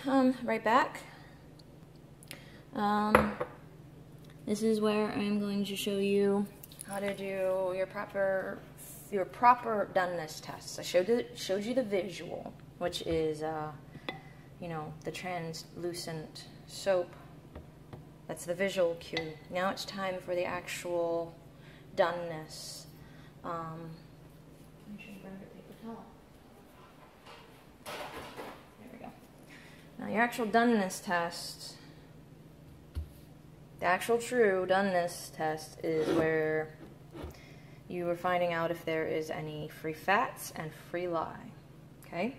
right back. This is where I'm going to show you how to do your proper doneness test. I showed you the visual, which is you know, the translucent soap. That's the visual cue. Now it's time for the actual doneness. There we go. Now your actual doneness test, the actual true doneness test, is where you are finding out if there is any free fats and free lye. Okay?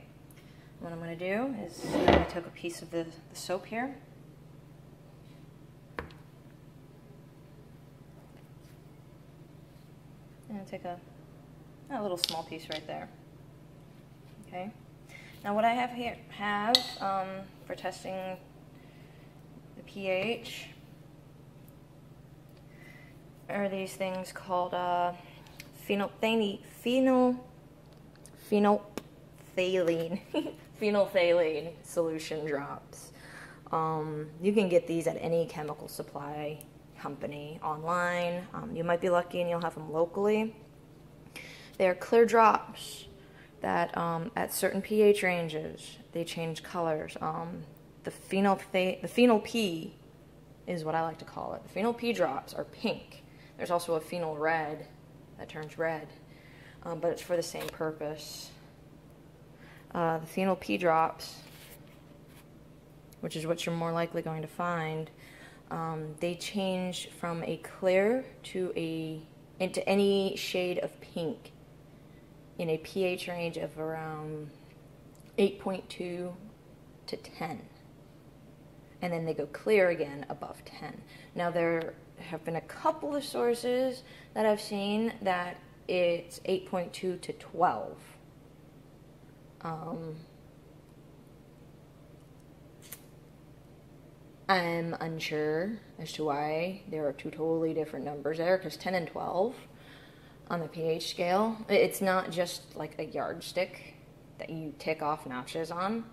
What I'm going to do is I took a piece of the soap here. And take a little small piece right there. Okay. Now what I have here for testing the pH are these things called phenolphthalein phenolphthalein solution drops. You can get these at any chemical supply company online. You might be lucky and you'll have them locally. They're clear drops that at certain pH ranges they change colors. The phenol P is what I like to call it. The phenol P drops are pink. There's also a phenol red that turns red, but it's for the same purpose. The phenol P drops, which is what you're more likely going to find, they change from a clear into any shade of pink in a pH range of around 8.2 to 10. And then they go clear again above 10. Now there have been a couple of sources that I've seen that it's 8.2 to 12. I'm unsure as to why there are two totally different numbers there, because 10 and 12 on the pH scale, it's not just like a yardstick that you tick off notches on.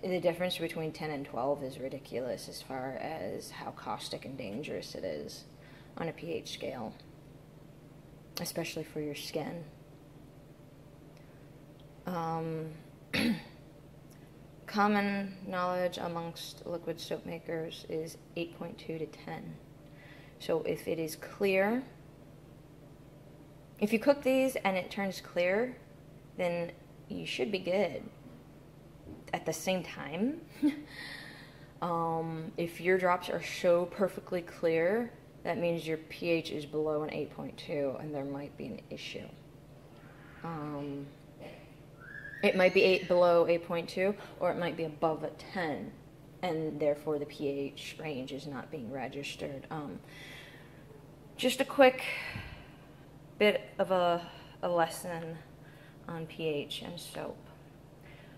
The difference between 10 and 12 is ridiculous as far as how caustic and dangerous it is on a pH scale, especially for your skin. Common knowledge amongst liquid soap makers is 8.2 to 10. So if it is clear, if you cook these and it turns clear, then you should be good. At the same time, if your drops are so perfectly clear, that means your pH is below an 8.2 and there might be an issue. It might be below 8.2, or it might be above a 10, and therefore the pH range is not being registered. Just a quick bit of a lesson on pH and soap.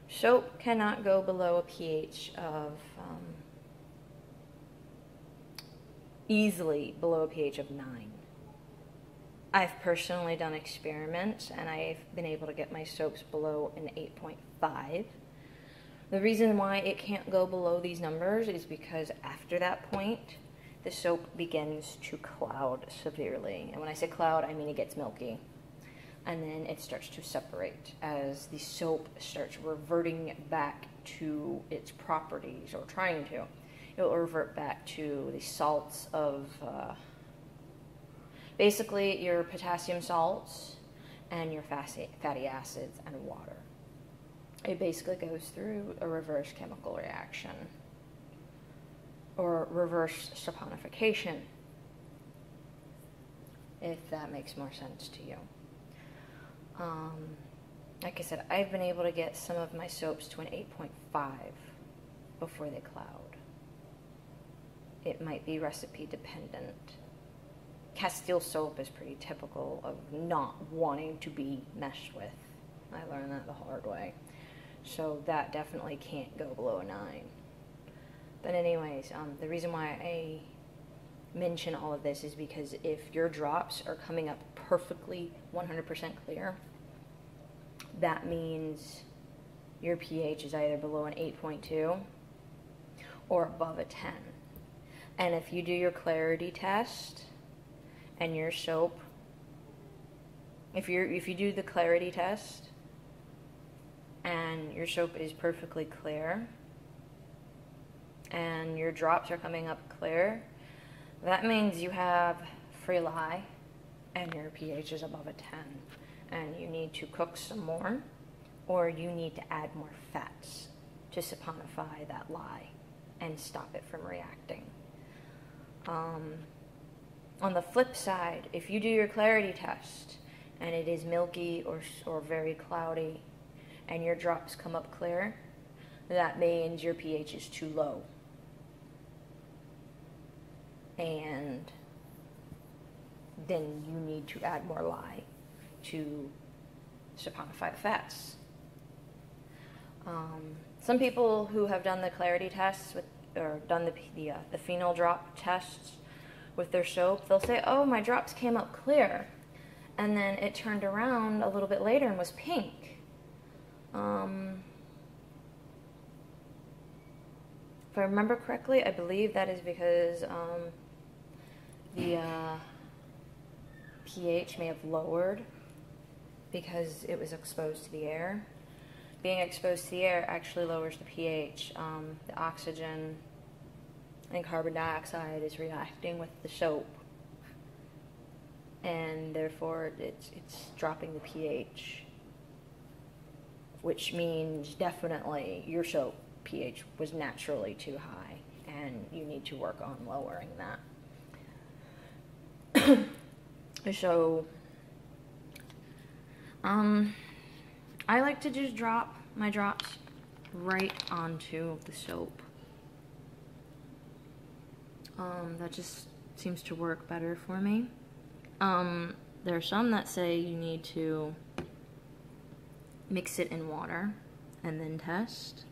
Soap cannot go below a pH of, easily below a pH of 9. I've personally done experiments, and I've been able to get my soaps below an 8.5. The reason why it can't go below these numbers is because after that point, the soap begins to cloud severely. And when I say cloud, I mean it gets milky. And then it starts to separate as the soap starts reverting back to its properties, or trying to. It will revert back to the salts of, basically your potassium salts and your fatty acids and water. It basically goes through a reverse chemical reaction, or reverse saponification, if that makes more sense to you. Like I said, I've been able to get some of my soaps to an 8.5 before they cloud. It might be recipe dependent. Castile soap is pretty typical of not wanting to be messed with. I learned that the hard way. So that definitely can't go below a 9. But anyways, the reason why I mention all of this is because if your drops are coming up perfectly 100% clear, that means your pH is either below an 8.2 or above a 10. And if you do your clarity test and your soap, if you do the clarity test and your soap is perfectly clear and your drops are coming up clear, that means you have free lye and your pH is above a 10, and you need to cook some more, or you need to add more fats to saponify that lye and stop it from reacting. On the flip side, if you do your clarity test and it is milky or very cloudy and your drops come up clear, that means your pH is too low. And then you need to add more lye to saponify the fats. Some people who have done the clarity tests or done the phenol drop tests with their soap, they'll say, oh, my drops came up clear, and then it turned around a little bit later and was pink. If I remember correctly, I believe that is because the pH may have lowered because it was exposed to the air. Being exposed to the air actually lowers the pH. The oxygen and carbon dioxide is reacting with the soap, and therefore it's dropping the pH, which means definitely your soap pH was naturally too high, and you need to work on lowering that. So, I like to just drop my drops right onto the soap. That just seems to work better for me. There are some that say you need to mix it in water and then test.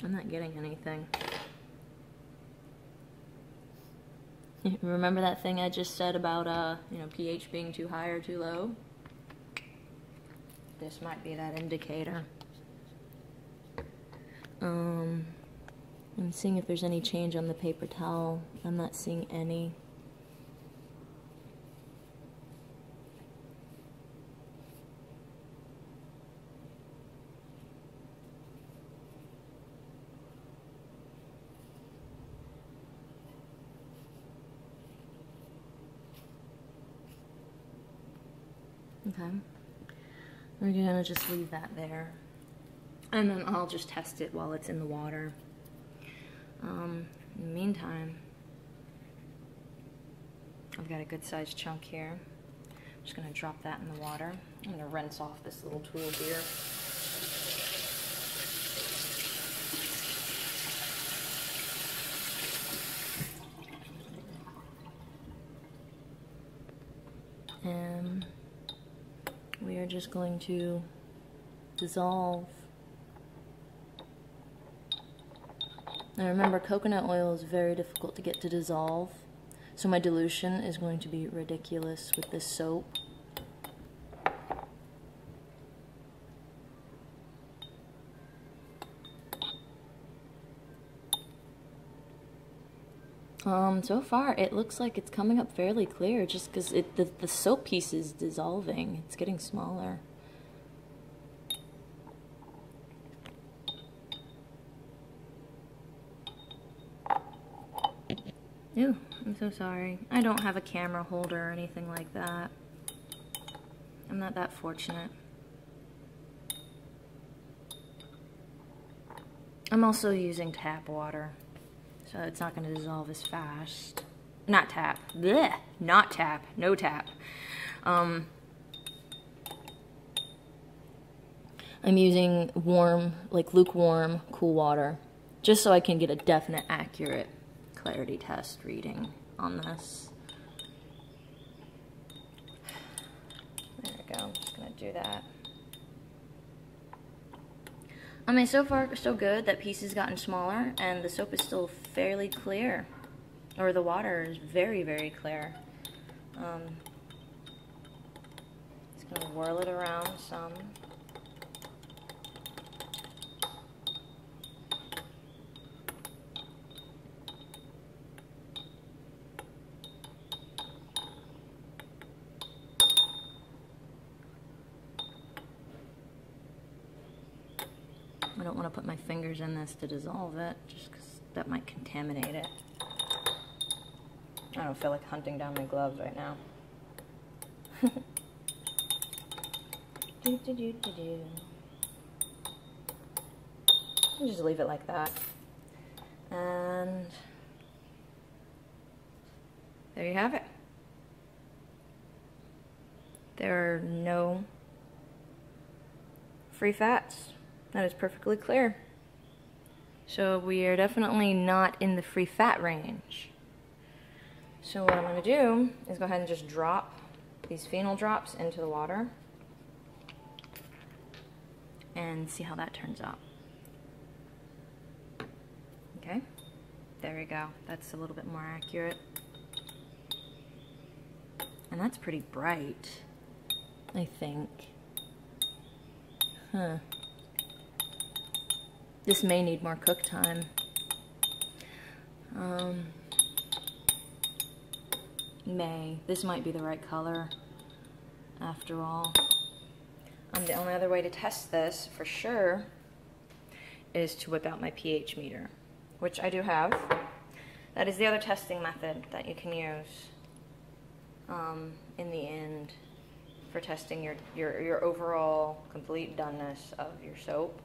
I'm not getting anything. Remember that thing I just said about, pH being too high or too low? This might be that indicator. I'm seeing if there's any change on the paper towel. I'm not seeing any. Okay. We're gonna just leave that there, and then I'll just test it while it's in the water. In the meantime, I've got a good sized chunk here. I'm just gonna drop that in the water. I'm gonna rinse off this little tool here. And we are just going to dissolve. Now remember, coconut oil is very difficult to get to dissolve, so my dilution is going to be ridiculous with this soap. So far it looks like it's coming up fairly clear, just because the soap piece is dissolving. It's getting smaller. Ew, I'm so sorry. I don't have a camera holder or anything like that. I'm not that fortunate. I'm also using tap water, so it's not going to dissolve as fast. Not tap. Blech. Not tap. No tap. I'm using warm, like lukewarm, cool water, just so I can get a definite, accurate clarity test reading on this. There we go. I'm just going to do that. I mean, so far, so good. That piece has gotten smaller, and the soap is still fairly clear. Or the water is very, very clear. Just gonna whirl it around some. I don't want to put my fingers in this to dissolve it, just because that might contaminate it. I don't feel like hunting down my gloves right now. I'll just leave it like that. And there you have it. There are no free fats. That is perfectly clear. So we are definitely not in the free fat range. So what I'm going to do is go ahead and just drop these phenol drops into the water and see how that turns out. Okay, there we go. That's a little bit more accurate. And that's pretty bright, I think. Huh. This may need more cook time. This might be the right color after all. The only other way to test this for sure is to whip out my pH meter, which I do have. That is the other testing method that you can use in the end for testing your overall complete doneness of your soap.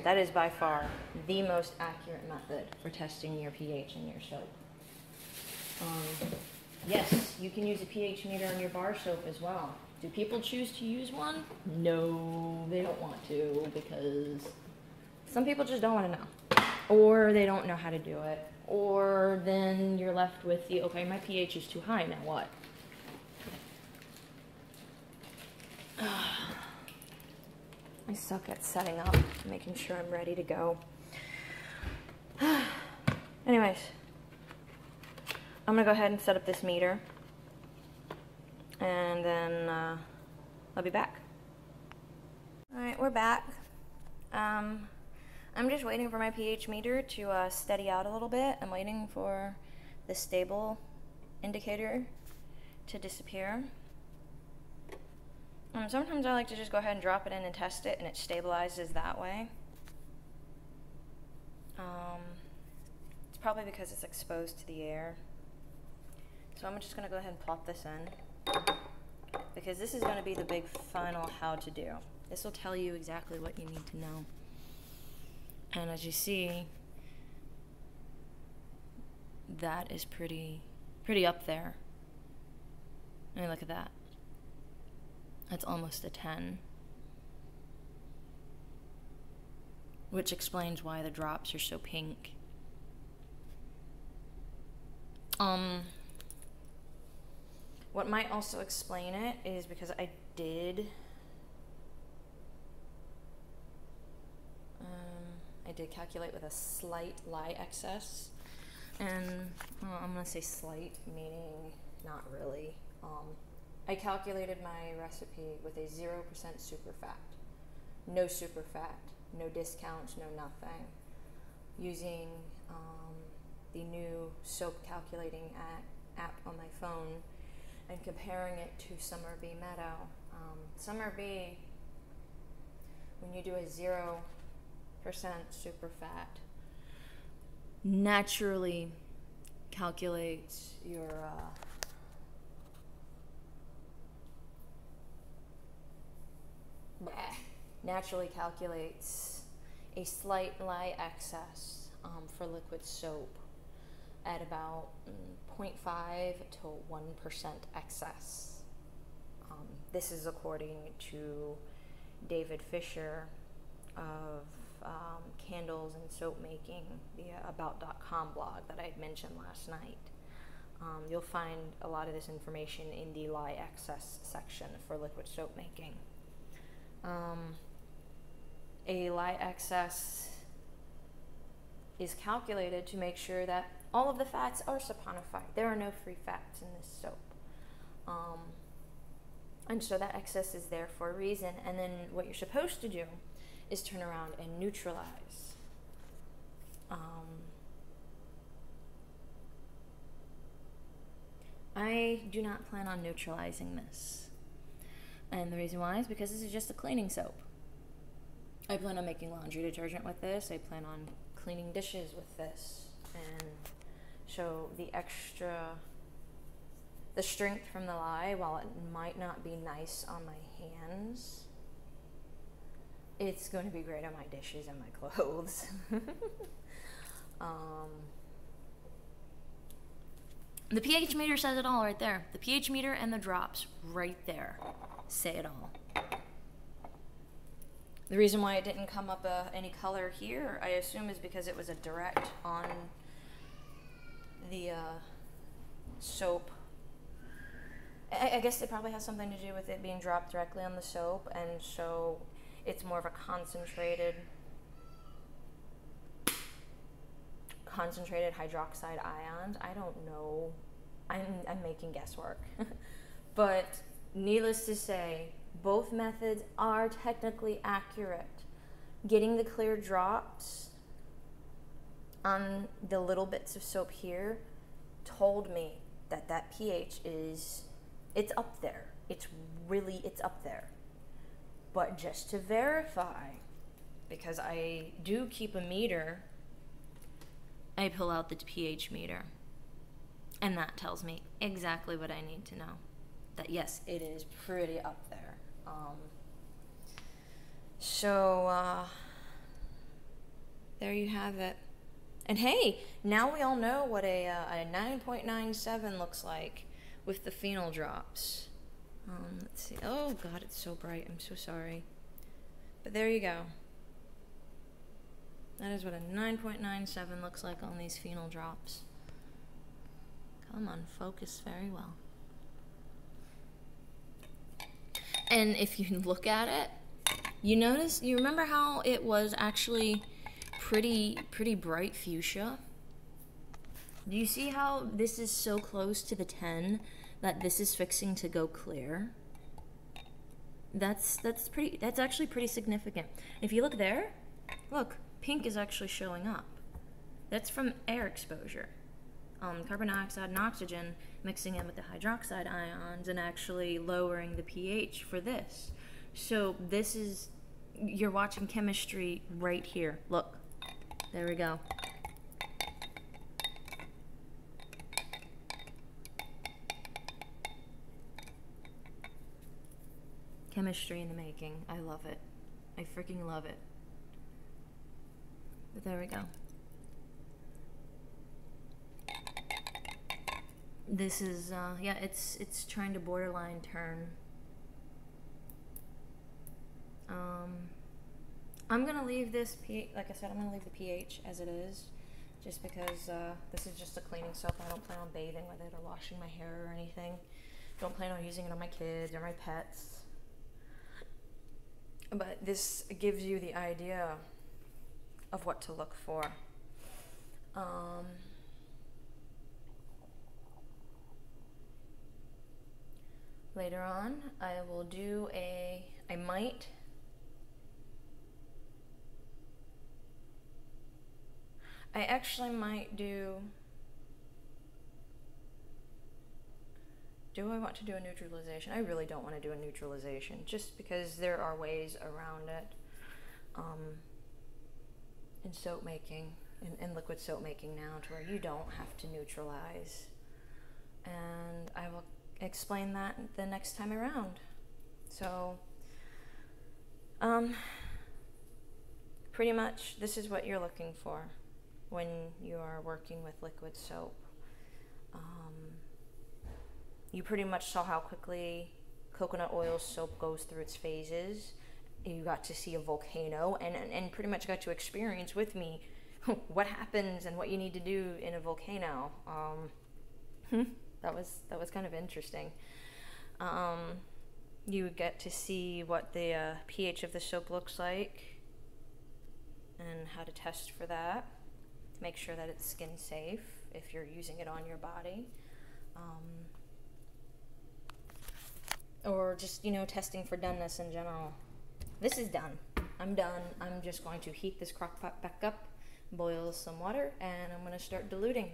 That is by far the most accurate method for testing your pH in your soap. Yes, you can use a pH meter on your bar soap as well. Do people choose to use one? No, they don't want to, because some people just don't want to know. Or they don't know how to do it. Or then you're left with the, okay, my pH is too high, now what? I suck at setting up, making sure I'm ready to go. Anyways, I'm gonna go ahead and set up this meter, and then I'll be back. All right, we're back. I'm just waiting for my pH meter to steady out a little bit. I'm waiting for the stable indicator to disappear. Sometimes I like to just go ahead and drop it in and test it, and it stabilizes that way. It's probably because it's exposed to the air. So I'm just going to go ahead and plop this in, because this is going to be the big final how to do. This will tell you exactly what you need to know. And as you see, that is pretty up there. I mean, look at that. That's almost a 10. Which explains why the drops are so pink. What might also explain it is because I did calculate with a slight lye excess, and well, I'm gonna say slight, meaning not really. I calculated my recipe with a 0% superfat, no superfat, no discounts, no nothing, using the new soap calculating app on my phone, and comparing it to Summer Bee Meadow. Summer Bee, when you do a 0% superfat, naturally calculates your a slight lye excess for liquid soap at about 0.5 to 1% excess. This is according to David Fisher of Candles and Soap Making, the about.com blog that I had mentioned last night. You'll find a lot of this information in the lye excess section for liquid soap making. A lye excess is calculated to make sure that all of the fats are saponified. There are no free fats in this soap. And so that excess is there for a reason. And then what you're supposed to do is turn around and neutralize. I do not plan on neutralizing this. And the reason why is because this is just a cleaning soap. I plan on making laundry detergent with this. I plan on cleaning dishes with this. And so the strength from the lye, while it might not be nice on my hands, it's going to be great on my dishes and my clothes. The pH meter says it all right there. The pH meter and the drops right there say it all. The reason why it didn't come up any color here, I assume, is because it was a direct on the soap. I guess it probably has something to do with it being dropped directly on the soap, and so it's more of a concentrated hydroxide ions. I don't know. I'm making guesswork. But needless to say, both methods are technically accurate. Getting the clear drops on the little bits of soap here told me that pH it's up there. It's up there. But just to verify, because I do keep a meter, I pull out the pH meter, and that tells me exactly what I need to know. That yes, it is pretty up there. There you have it. And hey, now we all know what a 9.97 looks like with the phenol drops. Let's see. Oh God, it's so bright. I'm so sorry. But there you go. That is what a 9.97 looks like on these phenol drops. Come on, focus very well. And if you look at it, you remember how it was actually pretty bright fuchsia? Do you see how this is so close to the 10 that this is fixing to go clear? That's actually pretty significant. If you look there, look, pink is actually showing up. That's from air exposure. Carbon dioxide and oxygen mixing in with the hydroxide ions and actually lowering the pH for this. So this is, you're watching chemistry right here. Look, there we go. Chemistry in the making. I love it. I freaking love it. But there we go. This is, yeah, it's trying to borderline turn. I'm gonna leave this like I said, I'm gonna leave the pH as it is, just because this is just a cleaning soap. I don't plan on bathing with it or washing my hair or anything. Don't plan on using it on my kids or my pets. But this gives you the idea of what to look for. Later on, I will do I actually might do I want to do a neutralization? I really don't want to do a neutralization, just because there are ways around it in soap making, in liquid soap making now, to where you don't have to neutralize. And I will explain that the next time around. So pretty much this is what you're looking for when you are working with liquid soap. You pretty much saw how quickly coconut oil soap goes through its phases. You got to see a volcano and pretty much got to experience with me what happens and what you need to do in a volcano. That was kind of interesting. You get to see what the pH of the soap looks like and how to test for that to make sure that it's skin safe if you're using it on your body. or just, testing for doneness in general. This is done. I'm done. I'm just going to heat this crock pot back up, boil some water, and I'm going to start diluting.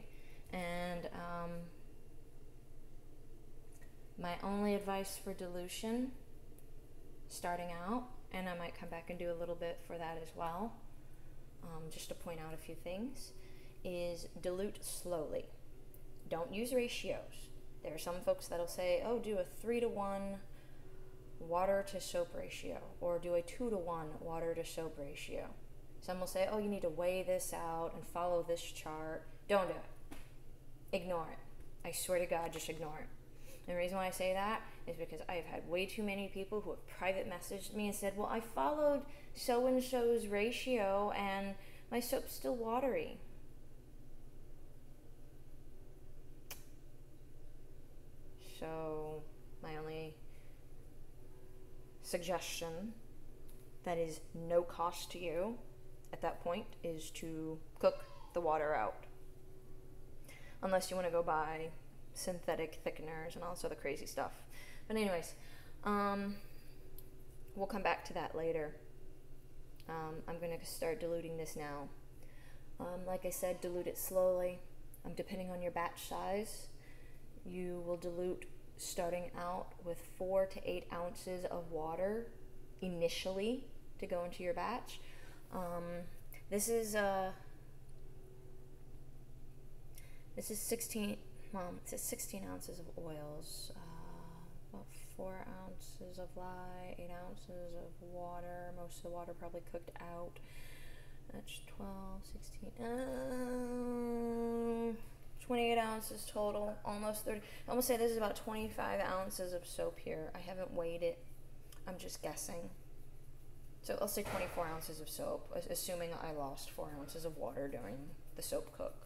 And my only advice for dilution, starting out, and I might come back and do a little bit for that as well, just to point out a few things, is dilute slowly. Don't use ratios. There are some folks that'll say, oh, do a 3-to-1 water to soap ratio, or do a 2-to-1 water to soap ratio. Some will say, oh, you need to weigh this out and follow this chart. Don't do it. Ignore it. I swear to God, just ignore it. And the reason why I say that is because I've had way too many people who have private messaged me and said, well, I followed so-and-so's ratio and my soap's still watery. So my only suggestion that is no cost to you at that point is to cook the water out. Unless you want to go buy synthetic thickeners and all this other crazy stuff. But anyways, we'll come back to that later. I'm going to start diluting this now. Like I said, dilute it slowly. Depending on your batch size, you will dilute starting out with 4 to 8 ounces of water initially to go into your batch. This is 16. Well, it says 16 ounces of oils, about 4 ounces of lye, 8 ounces of water. Most of the water probably cooked out. That's 12, 16, 28 ounces total, almost 30. I'm gonna say this is about 25 ounces of soap here. I haven't weighed it. I'm just guessing. So I'll say 24 ounces of soap, assuming I lost 4 ounces of water during the soap cook.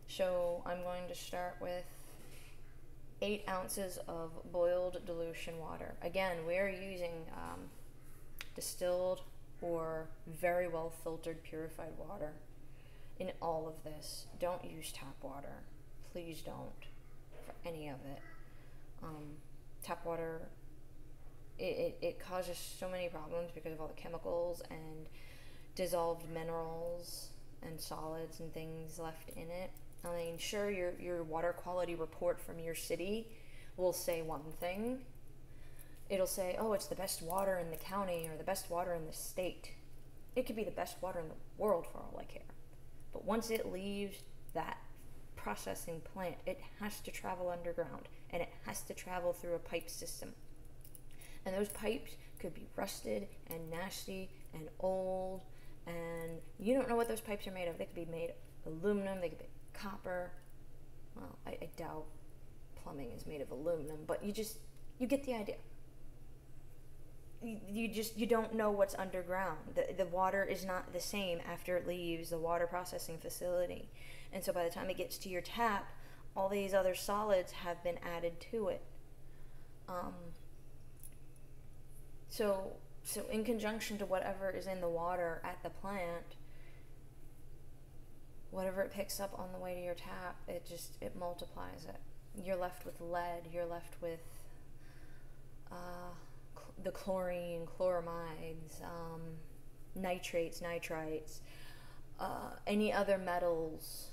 So I'm going to start with 8 ounces of boiled dilution water. Again, we are using distilled or very well filtered purified water in all of this. Don't use tap water. Please don't for any of it. Tap water, it causes so many problems because of all the chemicals and dissolved minerals and solids and things left in it. I mean, sure, your water quality report from your city will say one thing. It'll say, oh, it's the best water in the county or the best water in the state. It could be the best water in the world for all I care. But once it leaves that processing plant, it has to travel underground, and it has to travel through a pipe system. And those pipes could be rusted and nasty and old, and you don't know what those pipes are made of. They could be made of aluminum, they could be copper. Well, I doubt plumbing is made of aluminum, but you get the idea. You don't know what's underground. The water is not the same after it leaves the water processing facility. And so by the time it gets to your tap, all these other solids have been added to it. So in conjunction to whatever is in the water at the plant, whatever it picks up on the way to your tap, it multiplies it. You're left with lead, you're left with the chlorine, chloramides, nitrates, nitrites, any other metals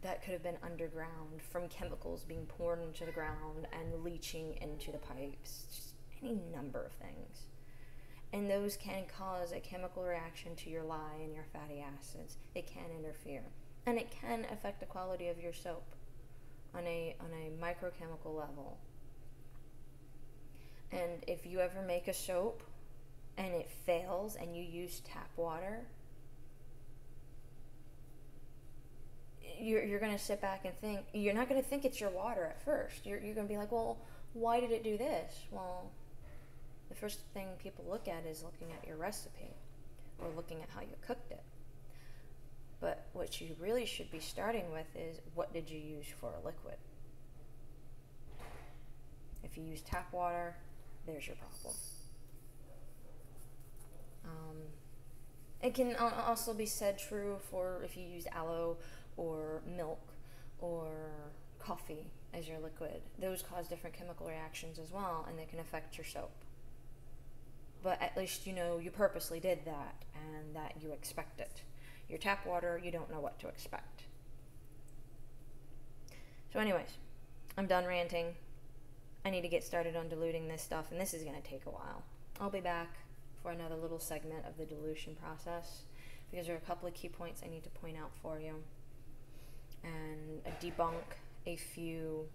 that could have been underground from chemicals being poured into the ground and leaching into the pipes, just any number of things. And those can cause a chemical reaction to your lye and your fatty acids. It can interfere. And it can affect the quality of your soap on a microchemical level. And if you ever make a soap and it fails and you use tap water, you're going to sit back and think, you're not going to think it's your water at first. You're going to be like, well, why did it do this? Well, the first thing people look at is looking at your recipe or looking at how you cooked it. But what you really should be starting with is, what did you use for a liquid? If you use tap water, there's your problem. It can also be said true for if you use aloe or milk or coffee as your liquid. Those cause different chemical reactions as well, and they can affect your soap. But at least you know you purposely did that and that you expect it. Your tap water, you don't know what to expect. So anyways, I'm done ranting. I need to get started on diluting this stuff, and this is going to take a while. I'll be back for another little segment of the dilution process, because there are a couple of key points I need to point out for you, and debunk a few,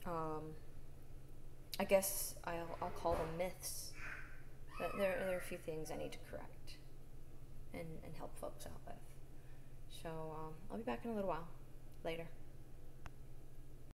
I guess I'll call them myths. But there are a few things I need to correct and help folks out with. So I'll be back in a little while. Later.